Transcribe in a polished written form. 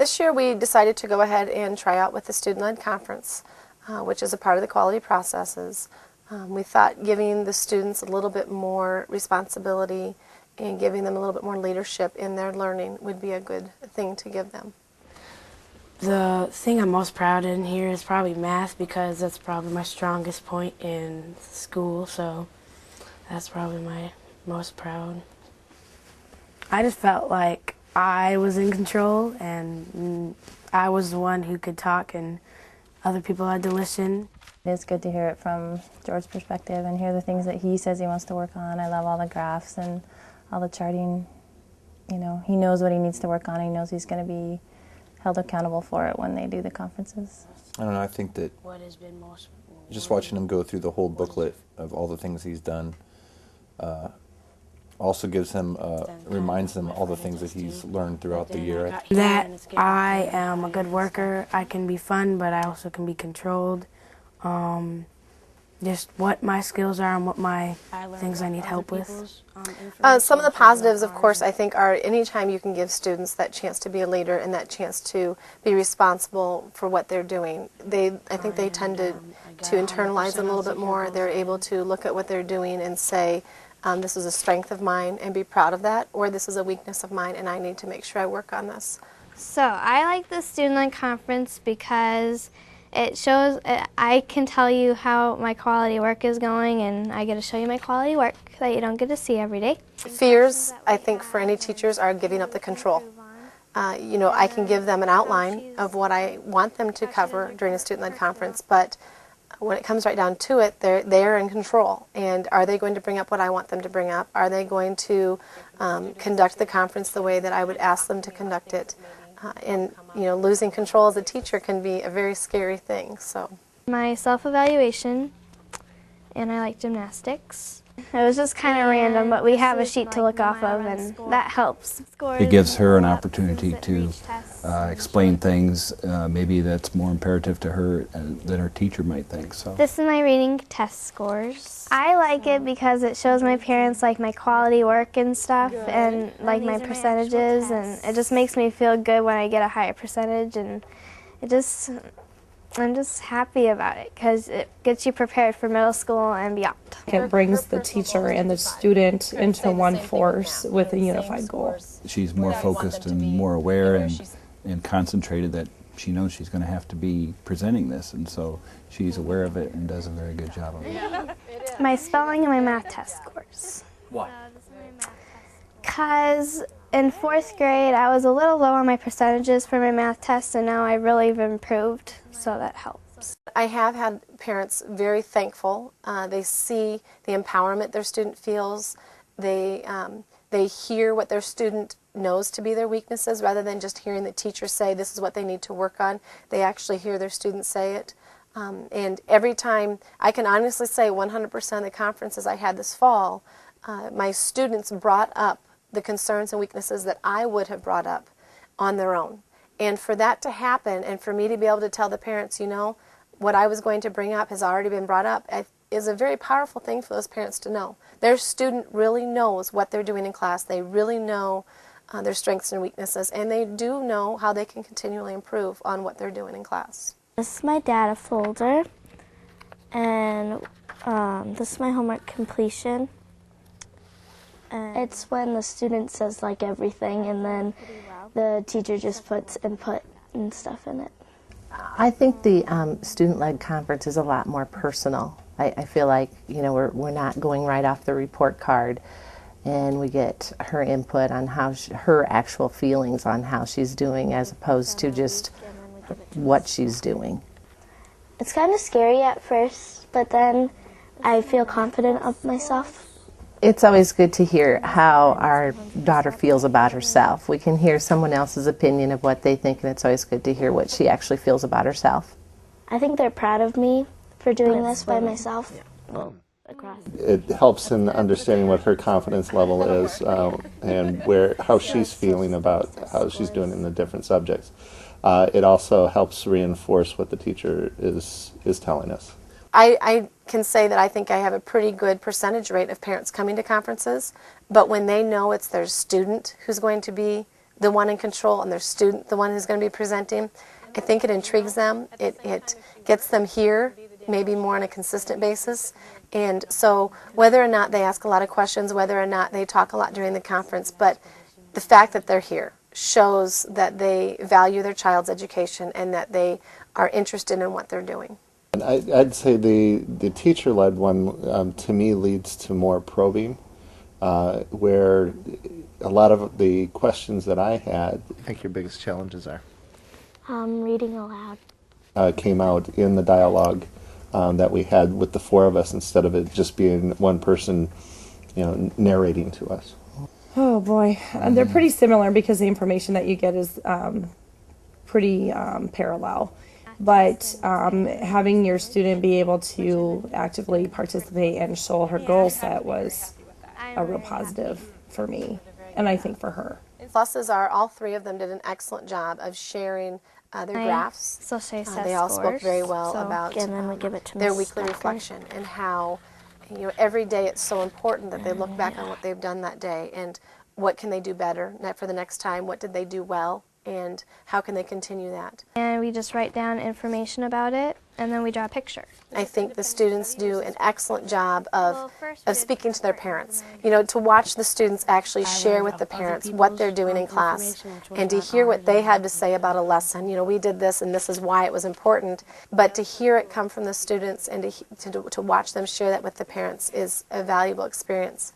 This year we decided to go ahead and try out with the student-led conference, which is a part of the quality processes. We thought giving the students a little bit more responsibility and giving them a little bit more leadership in their learning would be a good thing to give them. The thing I'm most proud in here is probably math, because that's probably my strongest point in school, so that's probably my most proud. I just felt like I was in control and I was the one who could talk and other people had to listen. It's good to hear it from George's perspective and hear the things that he says he wants to work on. I love all the graphs and all the charting. You know, he knows what he needs to work on. He knows he's going to be held accountable for it when they do the conferences. I don't know, I think that just watching him go through the whole booklet of all the things he's done also gives him, reminds him all the things that he's learned throughout the year. That I am a good worker. I can be fun, but I also can be controlled. Just what my skills are and what my things I need help with. Some of the positives, of course, I think are anytime you can give students that chance to be a leader and that chance to be responsible for what they're doing. I think they tend to internalize them a little bit more. They're able to look at what they're doing and say, this is a strength of mine and be proud of that, or this is a weakness of mine and I need to make sure I work on this. So I like the student-led conference because it shows, I can tell you how my quality work is going, and I get to show you my quality work that you don't get to see every day. Fears, I think, for any teachers are giving up the control. You know, I can give them an outline of what I want them to cover during a student-led conference, but when it comes right down to it, they're in control. And are they going to bring up what I want them to bring up? Are they going to conduct the conference the way that I would ask them to conduct it? And you know, losing control as a teacher can be a very scary thing. So, my self-evaluation, and I like gymnastics. It was just kind of random, but we have a sheet to look off of, and that helps. It gives her an opportunity to explain things maybe that's more imperative to her than her teacher might think. So this is my reading test scores. I like it because it shows my parents like my quality work and stuff, and like my percentages, and it just makes me feel good when I get a higher percentage, and I'm just happy about it because it gets you prepared for middle school and beyond. It brings the teacher and the student into one force with a unified goal. She's more focused and more aware and concentrated that she knows she's going to have to be presenting this, and so she's aware of it and does a very good job of it. My spelling and my math test scores. Why? Because in 4th grade I was a little low on my percentages for my math test, and now I really have improved, so that helps. I have had parents very thankful. They see the empowerment their student feels. They hear what their student knows to be their weaknesses rather than just hearing the teacher say this is what they need to work on. They actually hear their student say it. And every time, I can honestly say 100% of the conferences I had this fall, my students brought up the concerns and weaknesses that I would have brought up on their own. And for that to happen, and for me to be able to tell the parents, you know, what I was going to bring up has already been brought up, is a very powerful thing for those parents to know. Their student really knows what they're doing in class. They really know their strengths and weaknesses, and they do know how they can continually improve on what they're doing in class. This is my data folder, and this is my homework completion. It's when the student says like everything, and then the teacher just puts input and stuff in it. I think the student-led conference is a lot more personal. I feel like, you know, we're not going right off the report card, and we get her input on how her actual feelings on how she's doing, as opposed to just what she's doing. It's kind of scary at first, but then I feel confident of myself. It's always good to hear how our daughter feels about herself. We can hear someone else's opinion of what they think, and it's always good to hear what she actually feels about herself. I think they're proud of me for doing this by myself. It helps in understanding what her confidence level is and how she's feeling about how she's doing in the different subjects. It also helps reinforce what the teacher is telling us. I can say that I think I have a pretty good percentage rate of parents coming to conferences, but when they know it's their student who's going to be the one in control and their student the one who's going to be presenting, I think it intrigues them. It gets them here maybe more on a consistent basis. And so whether or not they ask a lot of questions, whether or not they talk a lot during the conference, but the fact that they're here shows that they value their child's education and that they are interested in what they're doing. And I'd say the teacher-led one, to me, leads to more probing, where a lot of the questions that I had, I think your biggest challenges are? Reading aloud. Came out in the dialogue that we had with the four of us instead of it just being one person, narrating to us. Oh boy, they're pretty similar because the information that you get is pretty parallel. But having your student be able to actively participate and show her goal set was a real positive for me, and I think for her. Pluses are all three of them did an excellent job of sharing their graphs. They all spoke very well about their weekly reflection and how every day it's so important that they look back on what they've done that day and what can they do better for the next time, what did they do well, and how can they continue that. And we just write down information about it, and then we draw a picture. I think the students do an excellent job of speaking to their parents. To watch the students actually share with the parents what they're doing in class and to hear what they had to say about a lesson. We did this and this is why it was important. But to hear it come from the students and to watch them share that with the parents is a valuable experience.